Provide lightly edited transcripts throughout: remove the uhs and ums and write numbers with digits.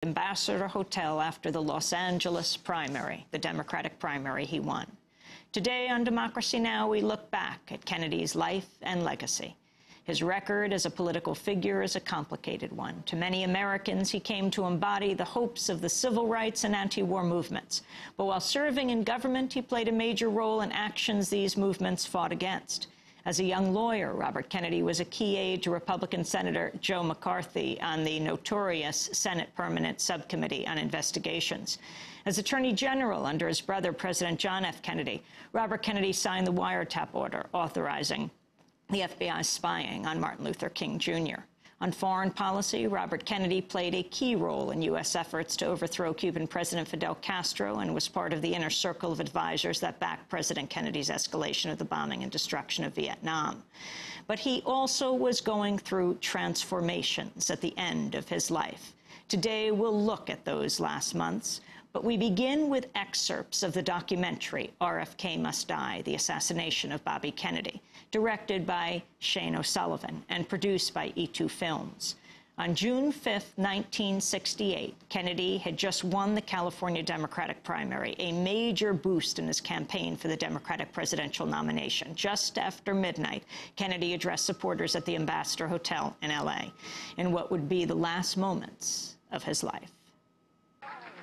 Ambassador Hotel after the Los Angeles primary, the Democratic primary he won. Today on Democracy Now!, we look back at Kennedy's life and legacy. His record as a political figure is a complicated one. To many Americans, he came to embody the hopes of the civil rights and anti-war movements. But while serving in government, he played a major role in actions these movements fought against. As a young lawyer, Robert Kennedy was a key aide to Republican Senator Joe McCarthy on the notorious Senate Permanent Subcommittee on Investigations. As Attorney General under his brother, President John F. Kennedy, Robert Kennedy signed the wiretap order authorizing the FBI spying on Martin Luther King, Jr. On foreign policy, Robert Kennedy played a key role in U.S. efforts to overthrow Cuban President Fidel Castro and was part of the inner circle of advisors that backed President Kennedy's escalation of the bombing and destruction of Vietnam. But he also was going through transformations at the end of his life. Today, we'll look at those last months, but we begin with excerpts of the documentary RFK Must Die, The Assassination of Bobby Kennedy, directed by Shane O'Sullivan and produced by E2 Films. On June 5, 1968, Kennedy had just won the California Democratic primary, a major boost in his campaign for the Democratic presidential nomination. Just after midnight, Kennedy addressed supporters at the Ambassador Hotel in L.A. in what would be the last moments of his life.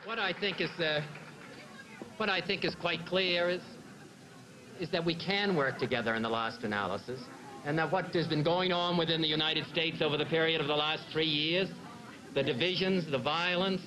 What I think is quite clear is that we can work together in the last analysis, and that what has been going on within the United States over the period of the last 3 years, the divisions, the violence,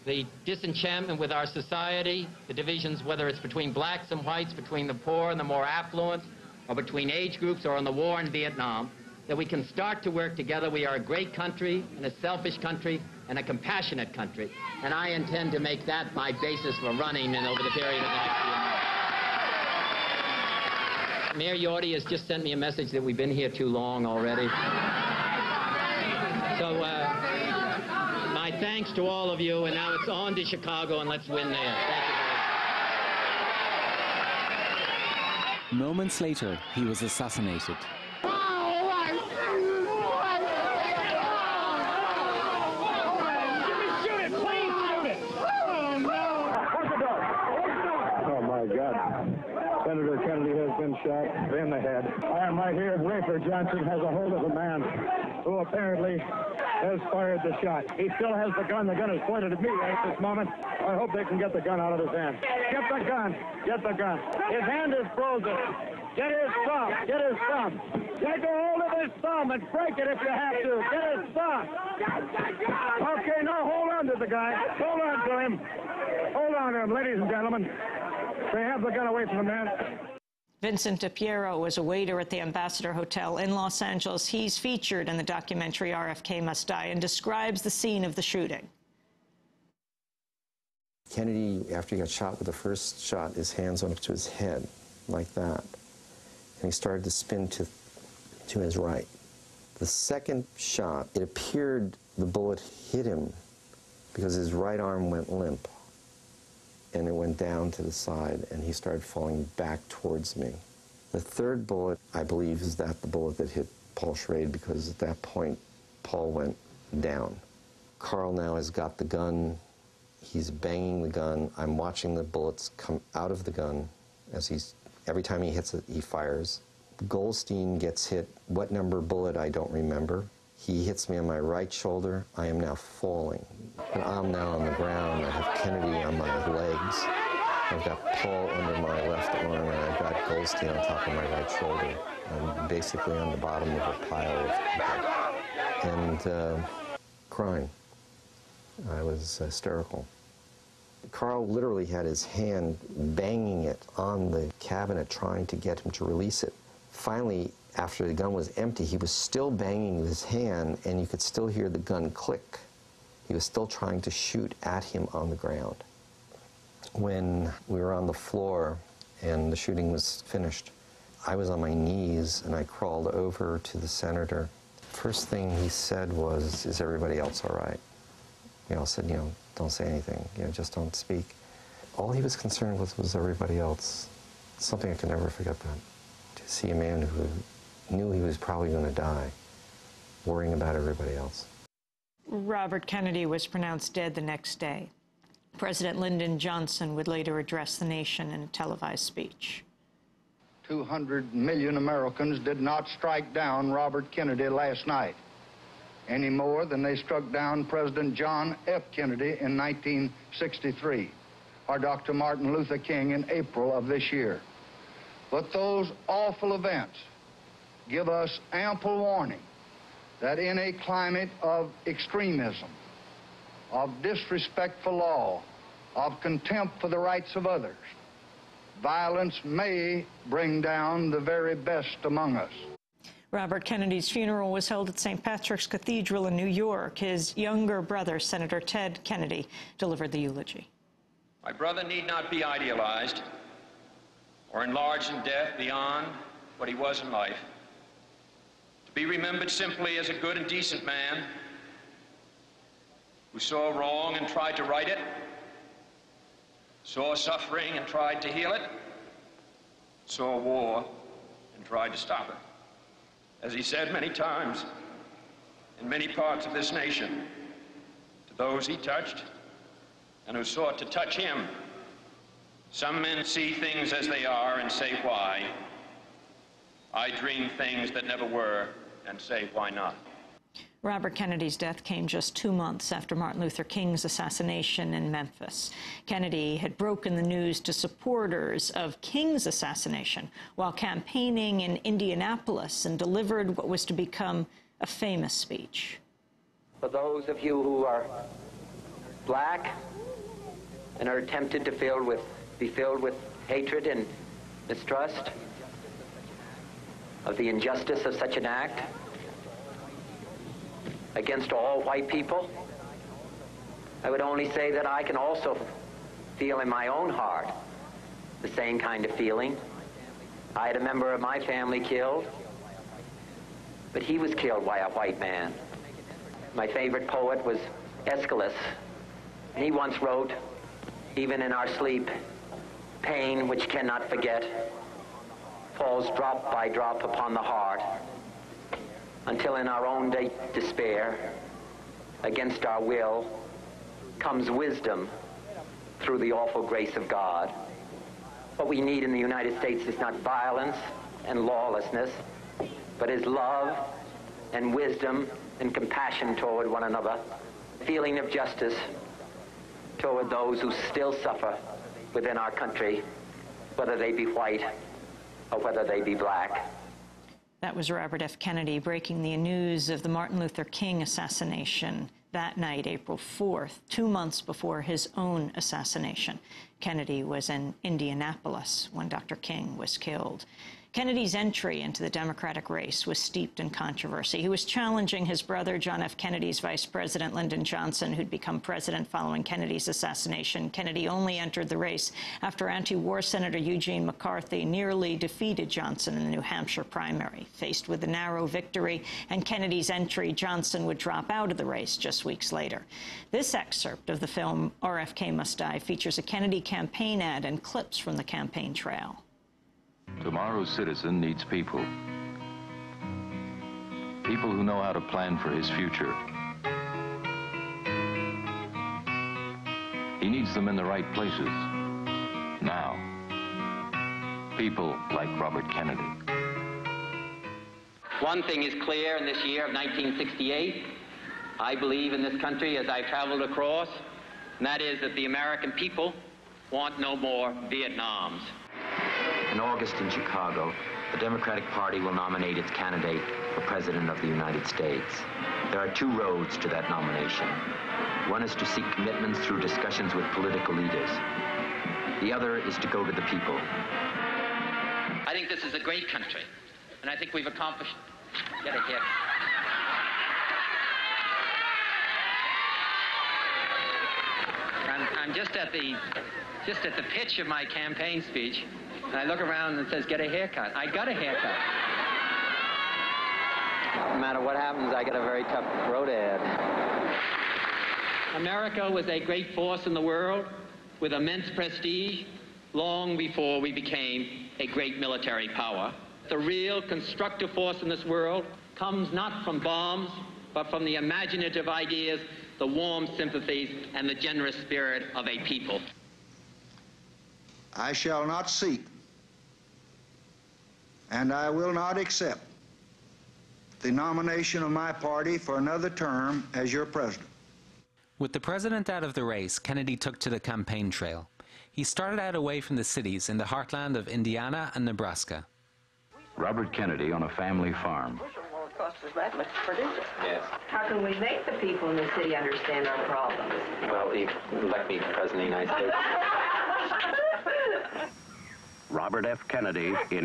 the disenchantment with our society, the divisions, whether it's between blacks and whites, between the poor and the more affluent, or between age groups, or in the war in Vietnam, that we can start to work together. We are a great country, and a selfish country, and a compassionate country. And I intend to make that my basis for running and over the period of the next year. Mayor Yorty has just sent me a message that we've been here too long already. So my thanks to all of you, and now it's on to Chicago, and let's win there. Thank you. Moments later, he was assassinated. Senator Kennedy has been shot in the head. I am right here. Rafer Johnson has a hold of a man who apparently has fired the shot. He still has the gun. The gun is pointed at me right at this moment. I hope they can get the gun out of his hand. Get the gun. Get the gun. His hand is frozen. Get his thumb. Get his thumb. Take a hold of his thumb and break it if you have to. Get his thumb. Okay, now hold on to the guy. Hold on to him. Hold on to him, ladies and gentlemen. They have the gun away from the man. Vincent DePiero was a waiter at the Ambassador Hotel in Los Angeles. He's featured in the documentary RFK Must Die and describes the scene of the shooting. Kennedy, after he got shot with the first shot, his hands went up to his head like that. And he started to spin to his right. The second shot, it appeared the bullet hit him because his right arm went limp. And it went down to the side, and he started falling back towards me. The third bullet, I believe, is the bullet that hit Paul Schrade, because at that point, Paul went down. Carl now has got the gun. He's banging the gun. I'm watching the bullets come out of the gun as every time he hits it, he fires. Goldstein gets hit. What number bullet, I don't remember. He hits me on my right shoulder. I am now falling. And I'm now on the ground. I have Kennedy on my legs. I've got Paul under my left arm, and I've got Goldstein on top of my right shoulder. I'm basically on the bottom of a pile of people. And crying. I was hysterical. Carl literally had his hand banging it on the cabinet, trying to get him to release it. Finally, after the gun was empty, he was still banging with his hand, and you could still hear the gun click. He was still trying to shoot at him on the ground. When we were on the floor and the shooting was finished, I was on my knees, and I crawled over to the senator. First thing he said was, "Is everybody else all right?" I said, don't say anything, just don't speak. All he was concerned with was everybody else. Something I could never forget that. To see a man who knew he was probably going to die, worrying about everybody else. Robert Kennedy was pronounced dead the next day. President Lyndon Johnson would later address the nation in a televised speech. 200 million Americans did not strike down Robert Kennedy last night, any more than they struck down President John F. Kennedy in 1963, or Dr. Martin Luther King in April of this year. But those awful events give us ample warning that in a climate of extremism, of disrespect for law, of contempt for the rights of others, violence may bring down the very best among us. Robert Kennedy's funeral was held at St. Patrick's Cathedral in New York. His younger brother, Senator Ted Kennedy, delivered the eulogy. My brother need not be idealized or enlarged in death beyond what he was in life. To be remembered simply as a good and decent man who saw wrong and tried to right it, saw suffering and tried to heal it, saw war and tried to stop it. As he said many times in many parts of this nation, to those he touched and who sought to touch him, some men see things as they are and say why. I dream things that never were and say why not. Robert Kennedy's death came just 2 months after Martin Luther King's assassination in Memphis. Kennedy had broken the news to supporters of King's assassination while campaigning in Indianapolis and delivered what was to become a famous speech. For those of you who are black and are tempted to be filled with hatred and mistrust of the injustice of such an act against all white people, I would only say that I can also feel in my own heart the same kind of feeling. I had a member of my family killed, but he was killed by a white man. My favorite poet was Aeschylus, and he once wrote, "Even in our sleep, pain which cannot forget falls drop by drop upon the heart, until in our own despair, against our will, comes wisdom through the awful grace of God." What we need in the United States is not violence and lawlessness, but is love and wisdom and compassion toward one another, feeling of justice toward those who still suffer within our country, whether they be white or whether they be black. That was Robert F. Kennedy breaking the news of the Martin Luther King assassination that night, April 4th, 2 months before his own assassination. Kennedy was in Indianapolis when Dr. King was killed. Kennedy's entry into the Democratic race was steeped in controversy. He was challenging his brother, John F. Kennedy's Vice President, Lyndon Johnson, who'd become president following Kennedy's assassination. Kennedy only entered the race after anti-war Senator Eugene McCarthy nearly defeated Johnson in the New Hampshire primary. Faced with a narrow victory and Kennedy's entry, Johnson would drop out of the race just weeks later. This excerpt of the film RFK Must Die features a Kennedy campaign ad and clips from the campaign trail. Tomorrow's citizen needs people. People who know how to plan for his future. He needs them in the right places. Now. People like Robert Kennedy. One thing is clear in this year of 1968. I believe in this country as I've traveled across, and that is that the American people want no more Vietnams. In August in Chicago, the Democratic Party will nominate its candidate for President of the United States. There are two roads to that nomination. One is to seek commitments through discussions with political leaders. The other is to go to the people. I think this is a great country, and I think we've accomplished... Get a hit. I'm just at the pitch of my campaign speech, and I look around and it says, "Get a haircut." I got a haircut. No matter what happens, I got a very tough road ahead. America was a great force in the world with immense prestige long before we became a great military power. The real constructive force in this world comes not from bombs but from the imaginative ideas, the warm sympathies, and the generous spirit of a people. I shall not seek, and I will not accept the nomination of my party for another term as your president. With the president out of the race, Kennedy took to the campaign trail. He started out away from the cities in the heartland of Indiana and Nebraska. Robert Kennedy on a family farm. It costs us that much to produce it. Yes. How can we make the people in the city understand our problems? Well, you elect me president of the United States. Robert F. Kennedy in